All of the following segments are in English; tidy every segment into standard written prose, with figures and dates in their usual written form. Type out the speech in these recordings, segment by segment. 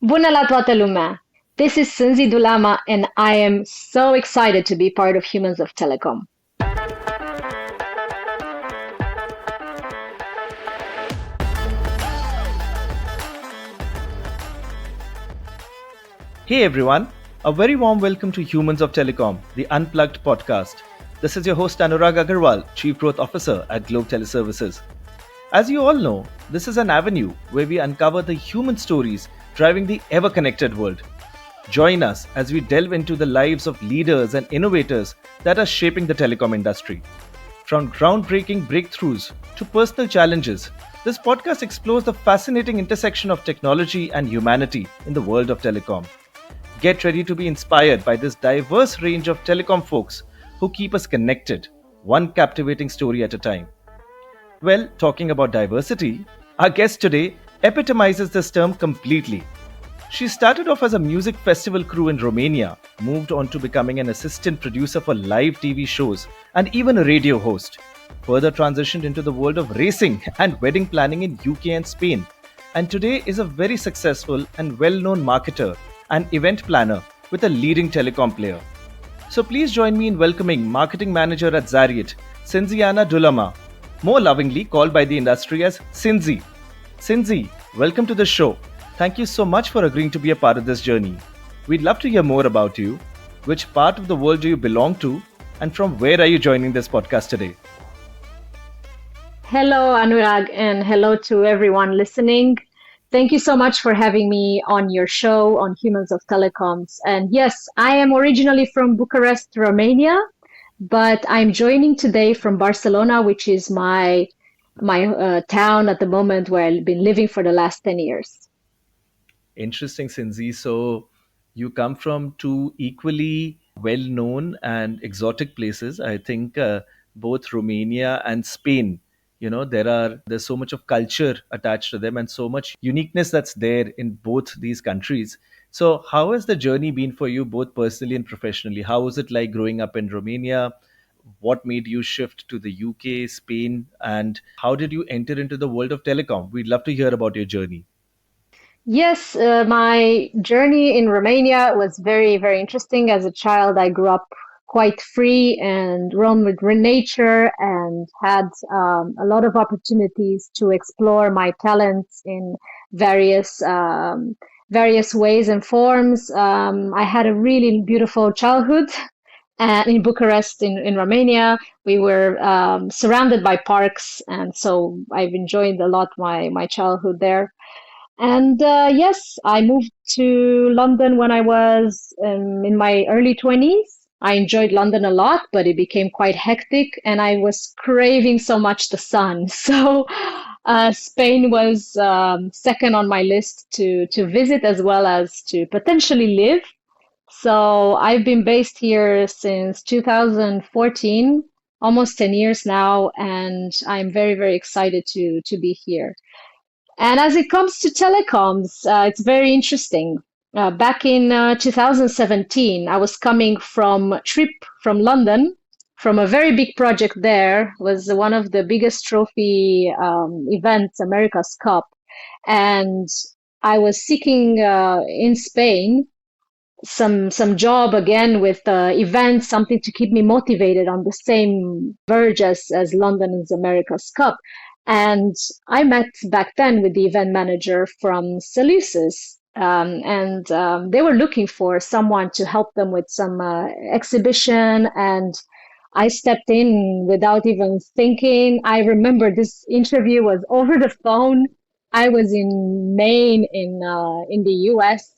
Bună la toată lumea! This is Sinziana Dulama and I am so excited to be part of Humans of Telecom. Hey everyone, a very warm welcome to Humans of Telecom, the Unplugged podcast. This is your host Anurag Aggarwal, Chief Growth Officer at Globe Teleservices. As you all know, this is an avenue where we uncover the human stories driving the ever-connected world. Join us as we delve into the lives of leaders and innovators that are shaping the telecom industry. From groundbreaking breakthroughs to personal challenges, this podcast explores the fascinating intersection of technology and humanity in the world of telecom. Get ready to be inspired by this diverse range of telecom folks who keep us connected, one captivating story at a time. Well, talking about diversity, our guest today epitomizes this term completely. She started off as a music festival crew in Romania, moved on to becoming an assistant producer for live TV shows and even a radio host. Further transitioned into the world of racing and wedding planning in UK and Spain, and today is a very successful and well-known marketer and event planner with a leading telecom player. So please join me in welcoming marketing manager at ZARIOT, Sinziana Dulama, more lovingly called by the industry as Sinzy. Sinzy, welcome to the show. Thank you so much for agreeing to be a part of this journey. We'd love to hear more about you. Which part of the world do you belong to? And from where are you joining this podcast today? Hello, Anurag, and hello to everyone listening. Thank you so much for having me on your show on Humans of Telecoms. And yes, I am originally from Bucharest, Romania, but I'm joining today from Barcelona, which is my town at the moment where I've been living for the last 10 years. Interesting, Sinzy. So you come from two equally well-known and exotic places. I think both Romania and Spain. There's so much of culture attached to them and so much uniqueness that's there in both these countries. So how has the journey been for you both personally and professionally? How was it like growing up in Romania? What made you shift to the UK, Spain, and how did you enter into the world of telecom? We'd love to hear about your journey. Yes, my journey in Romania was very, very interesting. As a child, I grew up quite free and roamed with nature and had a lot of opportunities to explore my talents in various various ways and forms. I had a really beautiful childhood. In Bucharest, in Romania, we were surrounded by parks, and so I've enjoyed a lot my childhood there. And yes, I moved to London when I was in my early 20s. I enjoyed London a lot, but it became quite hectic, and I was craving so much the sun. So Spain was second on my list to visit as well as to potentially live. So I've been based here since 2014, almost 10 years now, and I'm very, very excited to be here. And as it comes to telecoms, it's very interesting. Back in 2017, I was coming from a trip from London, from a very big project there, was one of the biggest trophy events, America's Cup. And I was seeking in Spain some job again with events, something to keep me motivated on the same verge as London's America's Cup. And I met back then with the event manager from Cellusys, and they were looking for someone to help them with some exhibition. And I stepped in without even thinking. I remember this interview was over the phone. I was in Maine in the US,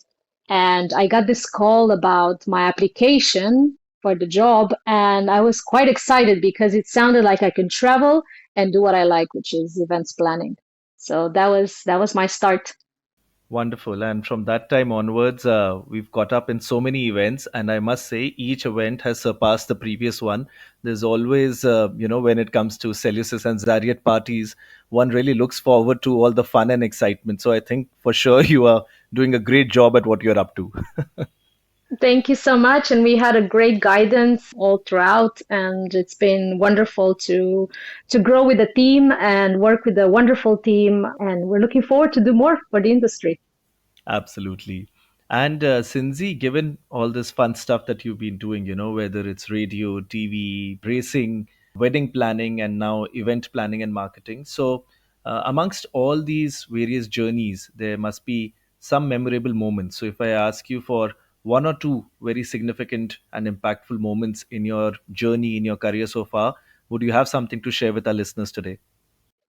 and I got this call about my application for the job, and I was quite excited because it sounded like I could travel and do what I like, which is events planning. So that was my start. Wonderful. And from that time onwards, we've caught up in so many events. And I must say, each event has surpassed the previous one. There's always, when it comes to Cellusys and Zariot parties, one really looks forward to all the fun and excitement. So I think for sure you are doing a great job at what you're up to. Thank you so much. And we had a great guidance all throughout, and it's been wonderful to grow with the team and work with a wonderful team. And we're looking forward to do more for the industry. Absolutely. And Sinzi, given all this fun stuff that you've been doing, whether it's radio, TV, racing, wedding planning, and now event planning and marketing. So, amongst all these various journeys, there must be some memorable moments. So, if I ask you for one or two very significant and impactful moments in your journey, in your career so far, would you have something to share with our listeners today?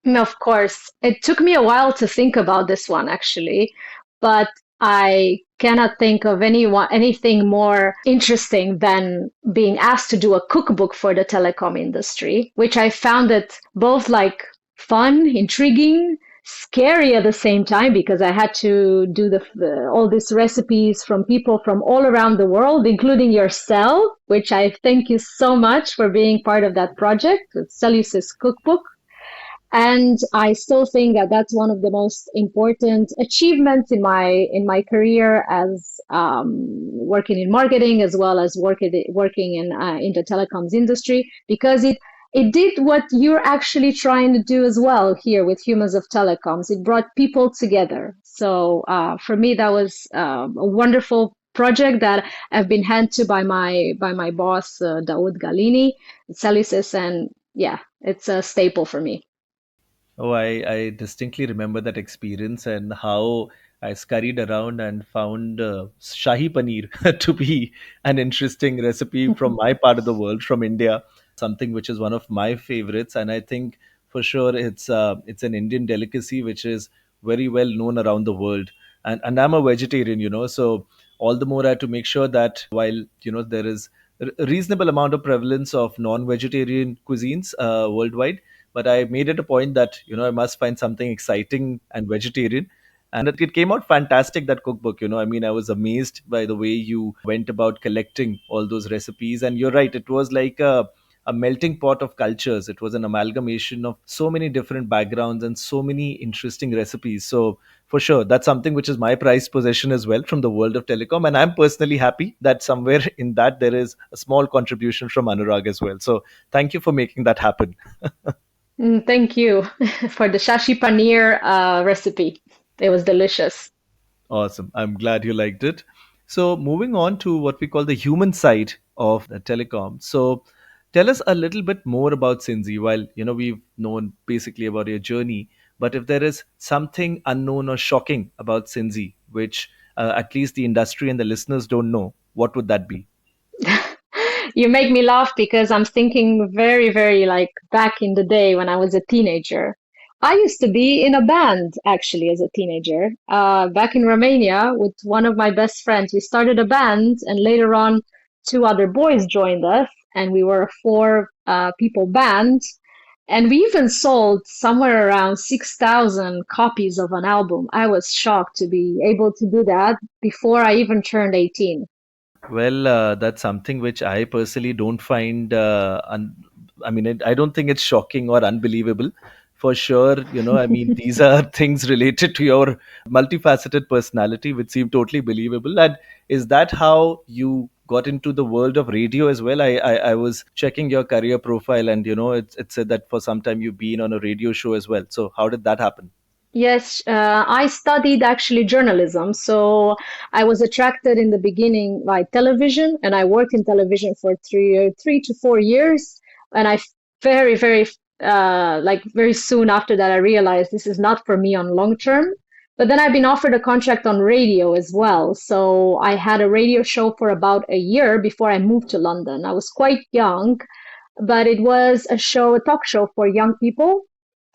Of course, it took me a while to think about this one actually, but I cannot think of anything more interesting than being asked to do a cookbook for the telecom industry, which I found it both like fun, intriguing, scary at the same time because I had to do all these recipes from people from all around the world, including yourself, which I thank you so much for being part of that project with Cellusys Cookbook. And I still think that that's one of the most important achievements in my career as working in marketing as well as working in the telecoms industry because it did what you're actually trying to do as well here with Humans of Telecoms. It brought people together. So for me, that was a wonderful project that I've been handed to by my boss, Dawood Ghalaieny, Cellusys, and yeah, it's a staple for me. Oh, I distinctly remember that experience and how I scurried around and found Shahi Paneer to be an interesting recipe from my part of the world, from India, something which is one of my favorites. And I think for sure it's an Indian delicacy which is very well known around the world. And I'm a vegetarian, so all the more I had to make sure that while there is a reasonable amount of prevalence of non-vegetarian cuisines worldwide, but I made it a point that I must find something exciting and vegetarian. And it came out fantastic, that cookbook. I mean, I was amazed by the way you went about collecting all those recipes. And you're right, it was like a melting pot of cultures. It was an amalgamation of so many different backgrounds and so many interesting recipes. So for sure, that's something which is my prized possession as well from the world of telecom. And I'm personally happy that somewhere in that there is a small contribution from Anurag as well. So thank you for making that happen. Thank you for the shashi paneer recipe. It was delicious. Awesome. I'm glad you liked it. So, moving on to what we call the human side of the telecom. So, tell us a little bit more about Sinzi. While we've known basically about your journey, but if there is something unknown or shocking about Sinzi, which at least the industry and the listeners don't know, what would that be? You make me laugh because I'm thinking very, very like back in the day when I was a teenager. I used to be in a band actually as a teenager. Back in Romania with one of my best friends. We started a band and later on two other boys joined us and we were a four people band. And we even sold somewhere around 6,000 copies of an album. I was shocked to be able to do that before I even turned 18. Well, that's something which I personally don't find. I mean, I don't think it's shocking or unbelievable. For sure, I mean, these are things related to your multifaceted personality, which seem totally believable. And is that how you got into the world of radio as well? I was checking your career profile, and it said that for some time you've been on a radio show as well. So, how did that happen? Yes, I studied actually journalism. So I was attracted in the beginning by television, and I worked in television for 3 to 4 years. And I very, very, like very soon after that, I realized this is not for me on long term. But then I've been offered a contract on radio as well. So I had a radio show for about a year before I moved to London. I was quite young, but it was a talk show for young people.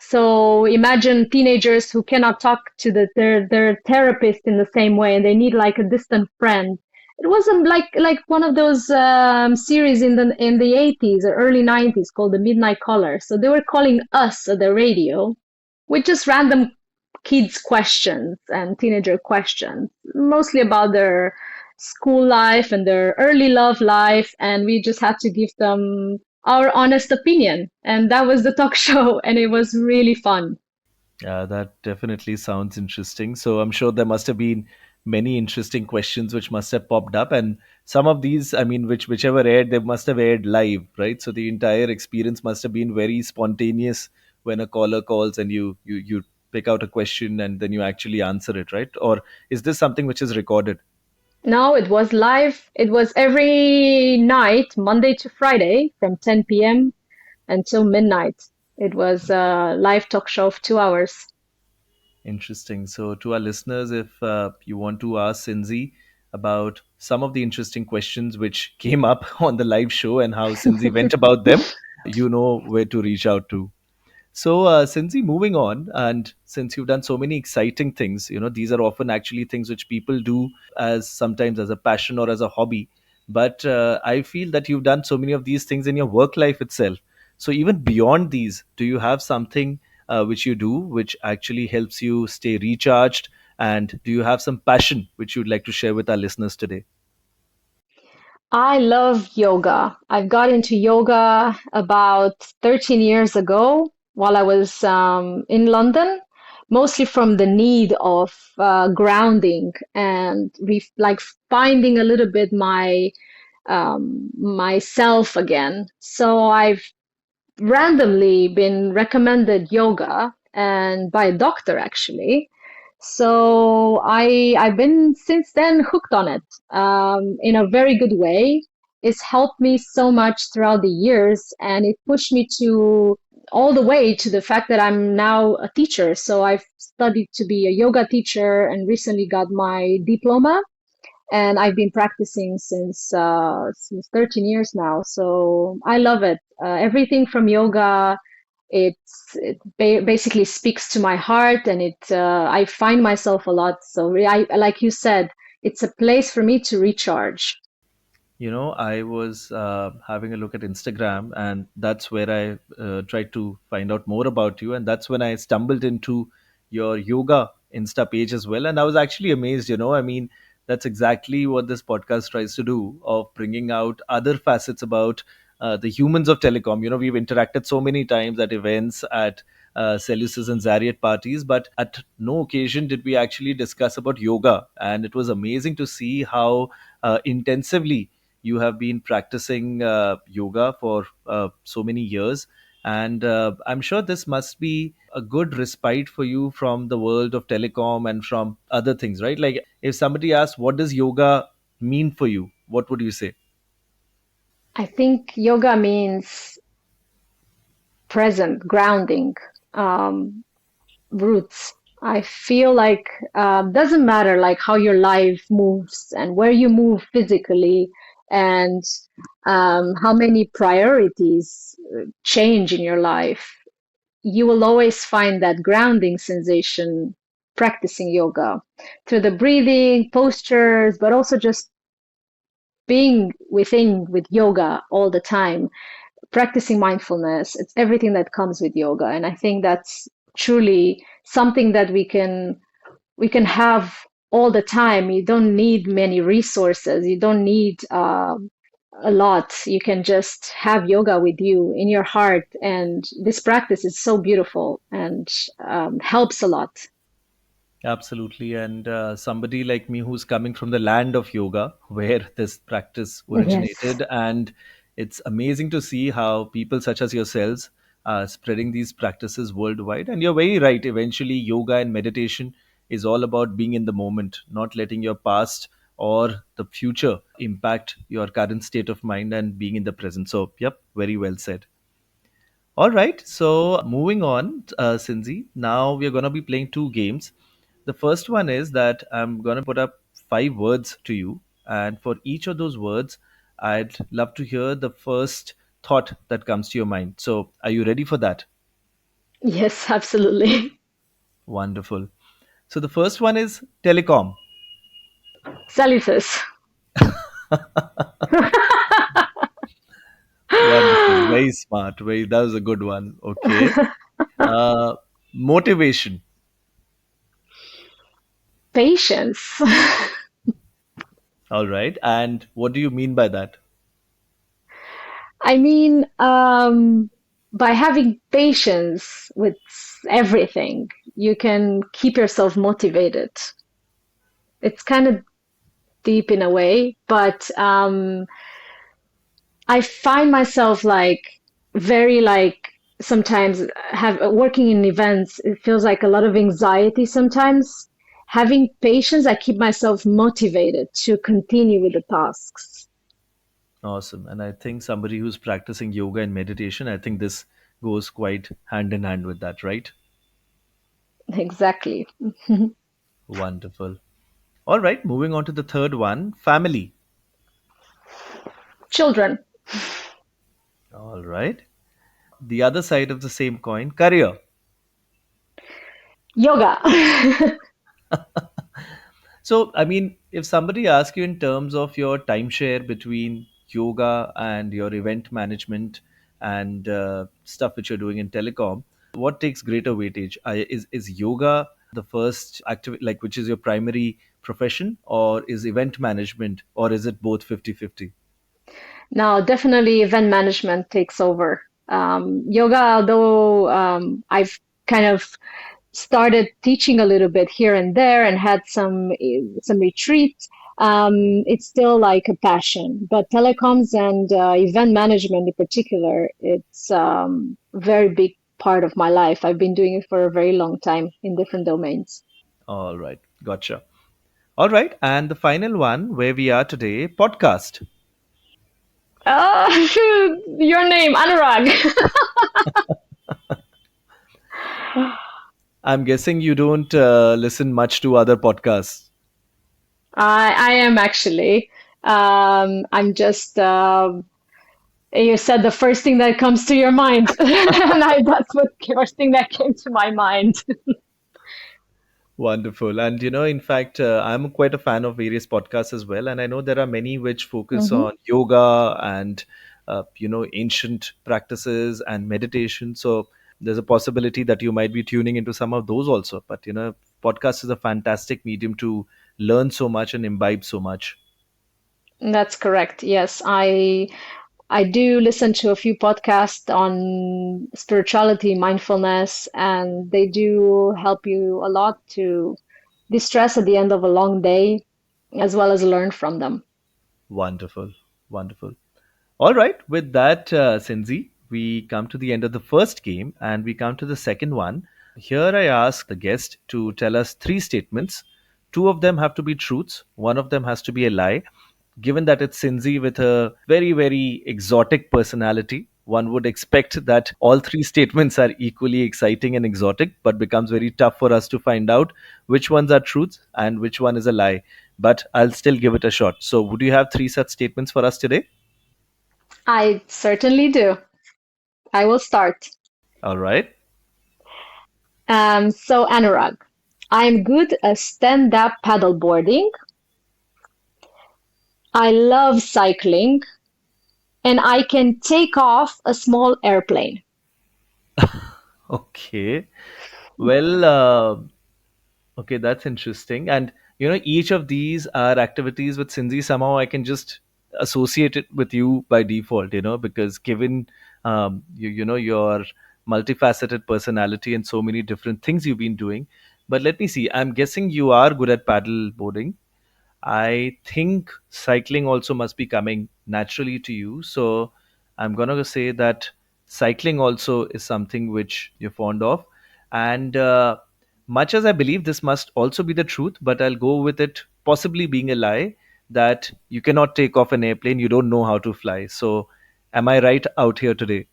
So imagine teenagers who cannot talk to their therapist in the same way, and they need like a distant friend. It wasn't like one of those series in the 80s or early 90s called the Midnight Caller. So they were calling us at the radio with just random kids questions and teenager questions, mostly about their school life and their early love life. And we just had to give them our honest opinion. And that was the talk show. And it was really fun. Yeah, that definitely sounds interesting. So I'm sure there must have been many interesting questions which must have popped up, and some of these, I mean, whichever aired, they must have aired live, right? So the entire experience must have been very spontaneous when a caller calls and you pick out a question and then you actually answer it, right? Or is this something which is recorded? No, it was live. It was every night, Monday to Friday, from 10 p.m. until midnight. It was a live talk show of 2 hours. Interesting. So, to our listeners, if you want to ask Sinzy about some of the interesting questions which came up on the live show and how Sinzy went about them, you know where to reach out to. So, Sinzy, moving on, and since you've done so many exciting things, these are often actually things which people do as sometimes as a passion or as a hobby. But I feel that you've done so many of these things in your work life itself. So, even beyond these, do you have something which you do which actually helps you stay recharged? And do you have some passion which you'd like to share with our listeners today? I love yoga. I've got into yoga about 13 years ago while I was in London, mostly from the need of grounding and like finding a little bit myself again. So I've randomly been recommended yoga and by a doctor actually. So I've been since then hooked on it in a very good way. It's helped me so much throughout the years, and it pushed me to all the way to the fact that I'm now a teacher. So I've studied to be a yoga teacher and recently got my diploma, and I've been practicing since 13 years now. So I love it. Everything from yoga, basically speaks to my heart, and I find myself a lot. So I, like you said, it's a place for me to recharge. I was having a look at Instagram, and that's where I tried to find out more about you. And that's when I stumbled into your yoga Insta page as well. And I was actually amazed, I mean, that's exactly what this podcast tries to do, of bringing out other facets about the humans of telecom. We've interacted so many times at events, at Cellusys and ZARIOT parties, but at no occasion did we actually discuss about yoga. And it was amazing to see how intensively you have been practicing yoga for so many years. And I'm sure this must be a good respite for you from the world of telecom and from other things, right? Like if somebody asks, what does yoga mean for you? What would you say? I think yoga means present, grounding, um, roots. I feel like doesn't matter like how your life moves and where you move physically and how many priorities change in your life. You will always find that grounding sensation practicing yoga through the breathing, postures, but also just being within with yoga all the time, practicing mindfulness. It's everything that comes with yoga. And I think that's truly something that we can have all the time. You don't need many resources. You don't need a lot. You can just have yoga with you in your heart. And this practice is so beautiful and helps a lot. Absolutely. And somebody like me who's coming from the land of yoga, where this practice Yes. originated. And it's amazing to see how people such as yourselves are spreading these practices worldwide. And you're very right. Eventually, yoga and meditation is all about being in the moment, not letting your past or the future impact your current state of mind and being in the present. So, yep, very well said. All right. So moving on, Sinzi. Now we are going to be playing two games. The first one is that I'm going to put up 5 words to you, and for each of those words, I'd love to hear the first thought that comes to your mind. So, are you ready for that? Yes, absolutely. Wonderful. So, the first one is telecom. Cellusys. Wonderful. Very smart. Very. That was a good one. Okay. Uh, Motivation. Patience. All right. And what do you mean by that? I mean, by having patience with everything, you can keep yourself motivated. It's kind of deep in a way, but I find myself like very like sometimes have working in events, it feels like a lot of anxiety sometimes. Having patience, I keep myself motivated to continue with the tasks. Awesome. And I think somebody who's practicing yoga and meditation, I think this goes quite hand in hand with that, right? Exactly. Wonderful. All right, moving on to the third one, family. Children. All right. The other side of the same coin, career. Yoga. So, I mean, if somebody asks you in terms of your timeshare between yoga and your event management and stuff which you're doing in telecom, what takes greater weightage? Is yoga the first activity, like which is your primary profession, or is event management, or is it both 50-50? Now, definitely event management takes over. Yoga, although I've kind of started teaching a little bit here and there and had some retreats, it's still like a passion. But telecoms and event management in particular, it's a very big part of my life. I've been doing it for a very long time in different domains. All right, gotcha. All right, and the final one where we are today, podcast. Uh, your name, Anurag. I'm guessing you don't listen much to other podcasts. I am actually. I'm just. You said the first thing that comes to your mind, and that's what first thing that came to my mind. Wonderful. And, in fact, I'm quite a fan of various podcasts as well. And I know there are many which focus Hmm. on yoga and, ancient practices and meditation. So there's a possibility that you might be tuning into some of those also. But, podcast is a fantastic medium to learn so much and imbibe so much. That's correct. Yes, I do listen to a few podcasts on spirituality, mindfulness, and they do help you a lot to distress at the end of a long day, as well as learn from them. Wonderful. Wonderful. All right, with that, Sinzi, we come to the end of the first game and we come to the second one. Here, I ask the guest to tell us three statements. Two of them have to be truths, one of them has to be a lie. Given that it's Sinzi with a very, very exotic personality, one would expect that all three statements are equally exciting and exotic, but becomes very tough for us to find out which ones are truths and which one is a lie. But I'll still give it a shot. So, would you have three such statements for us today? I certainly do. I will start. All right. So Anurag, I'm good at stand-up paddleboarding. I love cycling, and I can take off a small airplane. Okay. Well, okay, that's interesting. And each of these are activities with Sinzi. Somehow I can just associate it with you by default. Because given your multifaceted personality and so many different things you've been doing. But let me see. I'm guessing you are good at paddle boarding. I think cycling also must be coming naturally to you. So I'm going to say that cycling also is something which you're fond of. And much as I believe this must also be the truth, but I'll go with it possibly being a lie that you cannot take off an airplane, you don't know how to fly. So am I right out here today?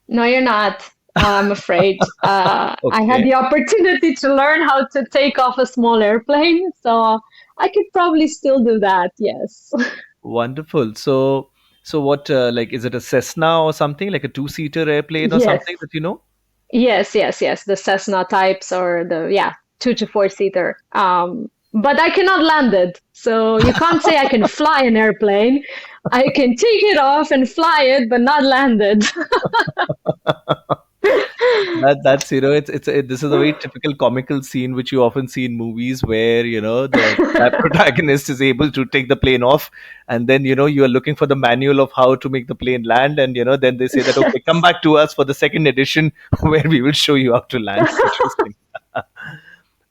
No, you're not. I'm afraid. I had Okay. the opportunity to learn how to take off a small airplane, so I could probably still do that. Yes. Wonderful. So what, like, is it a Cessna or something, like a two-seater airplane or Yes. something that you know? Yes. The Cessna types or the, yeah, 2 to 4 seater. But I cannot land it. So you can't say I can fly an airplane. I can take it off and fly it, but not land it. That's this is a very typical comical scene which you often see in movies where the protagonist is able to take the plane off, and then you are looking for the manual of how to make the plane land, and then they say that, okay, come back to us for the second edition where we will show you how to land. Interesting.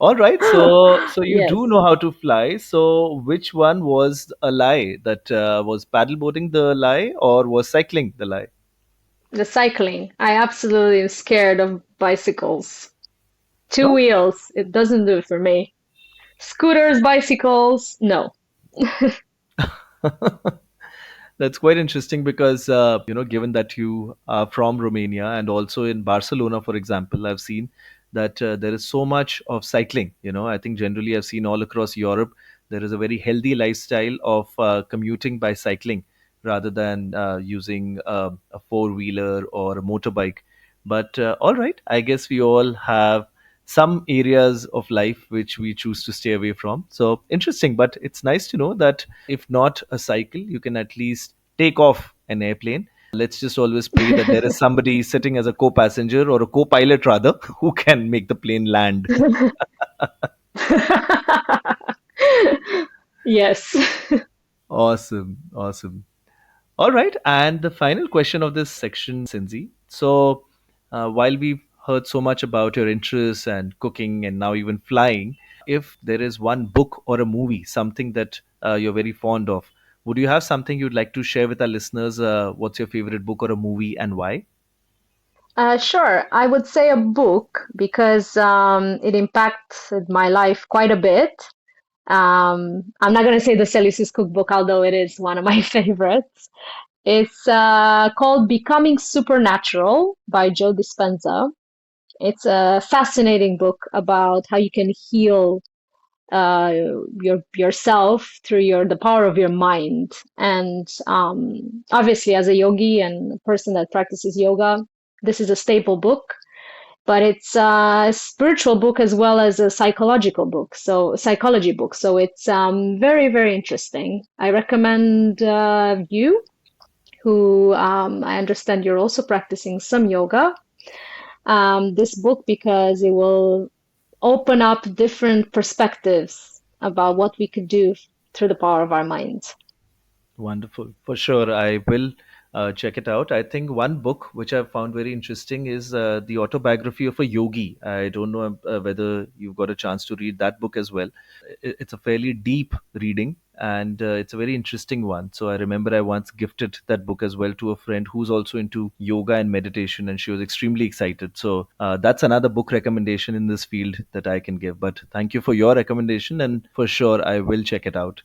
All right, so you Yes. do know how to fly. So which one was a lie? That was paddleboarding the lie, or was cycling the lie? The cycling. I absolutely am scared of bicycles. Two No? wheels, it doesn't do it for me. Scooters, bicycles, no. That's quite interesting because, given that you are from Romania and also in Barcelona, for example, I've seen that there is so much of cycling. I think generally I've seen all across Europe, there is a very healthy lifestyle of commuting by cycling rather than using a four wheeler or a motorbike. But all right, I guess we all have some areas of life which we choose to stay away from. So interesting, but it's nice to know that if not a cycle, you can at least take off an airplane. Let's just always pray that there is somebody sitting as a co passenger or a co pilot, rather, who can make the plane land. Yes. Awesome. Awesome. All right. And the final question of this section, Sinzi. So, while we've heard so much about your interests and cooking and now even flying, if there is one book or a movie, something that you're very fond of, would you have something you'd like to share with our listeners? What's your favorite book or a movie and why? Sure. I would say a book because it impacted my life quite a bit. I'm not going to say the Cellusys Cookbook, although it is one of my favorites. It's called Becoming Supernatural by Joe Dispenza. It's a fascinating book about how you can heal uh, yourself through the power of your mind. And obviously, as a yogi and a person that practices yoga, this is a staple book. But it's a spiritual book as well as a psychological book, so psychology book. So it's very, very interesting. I recommend you, who I understand you're also practicing some yoga, this book because it will open up different perspectives about what we could do through the power of our minds. Wonderful. For sure, I will check it out. I think one book which I've found very interesting is the autobiography of a yogi. I don't know whether you've got a chance to read that book as well. It's a fairly deep reading and it's a very interesting one. So I remember I once gifted that book as well to a friend who's also into yoga and meditation, and she was extremely excited. So that's another book recommendation in this field that I can give. But thank you for your recommendation, and for sure, I will check it out.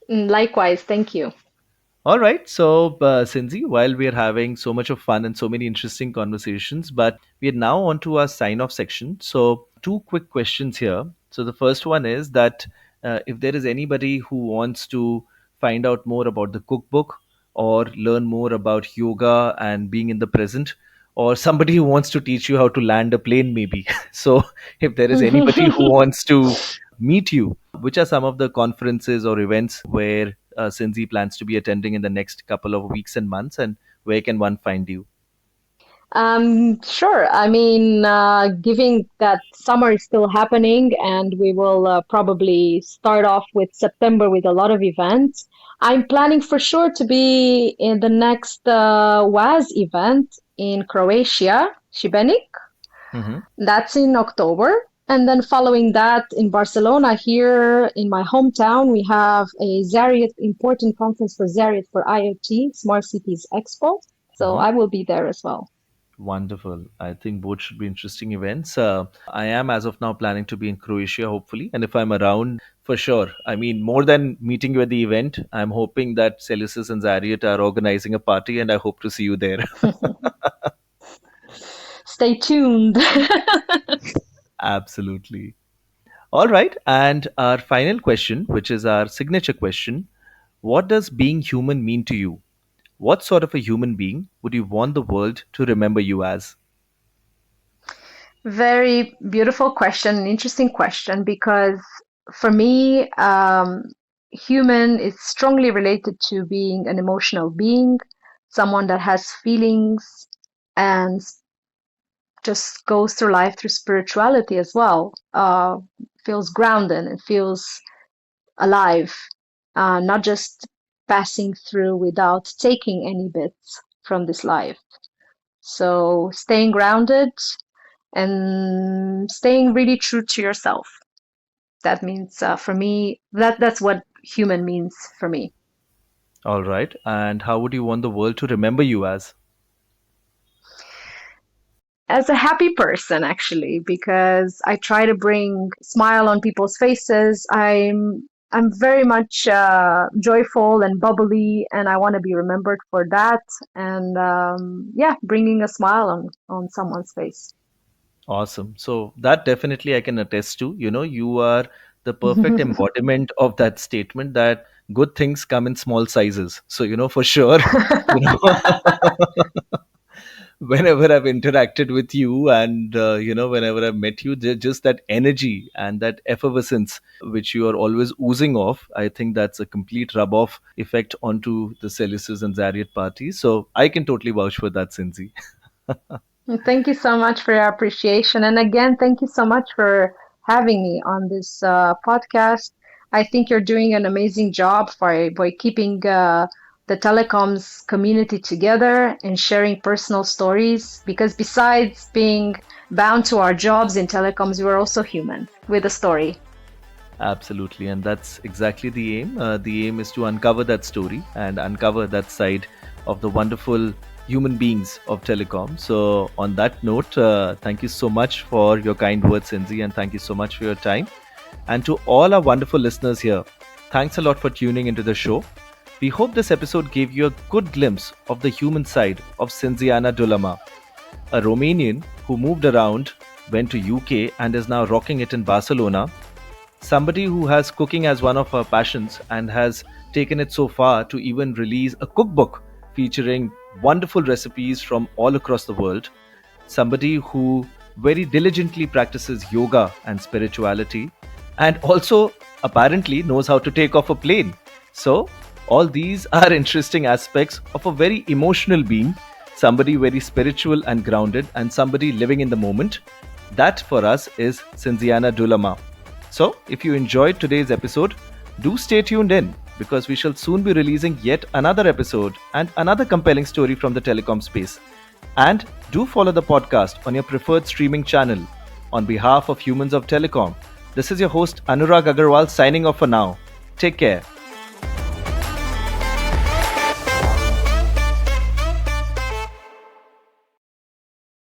Likewise, thank you. All right. So, Sinzi, while we are having so much of fun and so many interesting conversations, but we are now on to our sign off section. So, two quick questions here. So, the first one is that if there is anybody who wants to find out more about the cookbook or learn more about yoga and being in the present, or somebody who wants to teach you how to land a plane, maybe. So, if there is anybody who wants to meet you, which are some of the conferences or events where Sinzi plans to be attending in the next couple of weeks and months, and where can one find you? Sure. I mean, given that summer is still happening and we will probably start off with September with a lot of events, I'm planning for sure to be in the next WAS event in Croatia, Šibenik. Hmm. That's in October. And then following that, in Barcelona, here in my hometown, we have a ZARIOT important conference for ZARIOT for IoT, Smart Cities Expo. So Hmm. I will be there as well. Wonderful. I think both should be interesting events. I am, as of now, planning to be in Croatia, hopefully. And if I'm around, for sure. I mean, more than meeting you at the event, I'm hoping that Cellusys and Zariot are organizing a party, and I hope to see you there. Stay tuned. Absolutely. All right. And our final question, which is our signature question: what does being human mean to you? What sort of a human being would you want the world to remember you as? Very beautiful question, an interesting question, because for me, human is strongly related to being an emotional being, someone that has feelings and just goes through life through spirituality as well, feels grounded and feels alive, not just passing through without taking any bits from this life. So staying grounded and staying really true to yourself. That means for me, that's what human means for me. All right. And how would you want the world to remember you as? as a happy person, actually, because I try to bring smile on people's faces. I'm very much joyful and bubbly, and I want to be remembered for that. And yeah, bringing a smile on someone's face. Awesome. So that definitely I can attest to. You are the perfect embodiment of that statement that good things come in small sizes. So, for sure, you know, whenever I've interacted with you and, whenever I've met you, just that energy and that effervescence which you are always oozing off, I think that's a complete rub off effect onto the Cellusys and ZARIOT parties. So I can totally vouch for that, Sinzi. Thank you so much for your appreciation. And again, thank you so much for having me on this podcast. I think you're doing an amazing job by keeping the telecoms community together and sharing personal stories. Because besides being bound to our jobs in telecoms, we're also human with a story. Absolutely, and that's exactly the aim. The aim is to uncover that story and uncover that side of the wonderful human beings of telecom. So, on that note, thank you so much for your kind words, Sinzi, and thank you so much for your time. And to all our wonderful listeners here, thanks a lot for tuning into the show. We hope this episode gave you a good glimpse of the human side of Sinziana Dulama, a Romanian who moved around, went to UK, and is now rocking it in Barcelona. Somebody who has cooking as one of her passions and has taken it so far to even release a cookbook featuring wonderful recipes from all across the world. Somebody who very diligently practices yoga and spirituality and also apparently knows how to take off a plane. So, all these are interesting aspects of a very emotional being, somebody very spiritual and grounded, and somebody living in the moment. That for us is Sinziana Dulama. So, if you enjoyed today's episode, do stay tuned in because we shall soon be releasing yet another episode and another compelling story from the telecom space. And do follow the podcast on your preferred streaming channel. On behalf of Humans of Telecom, this is your host Anurag Aggarwal signing off for now. Take care.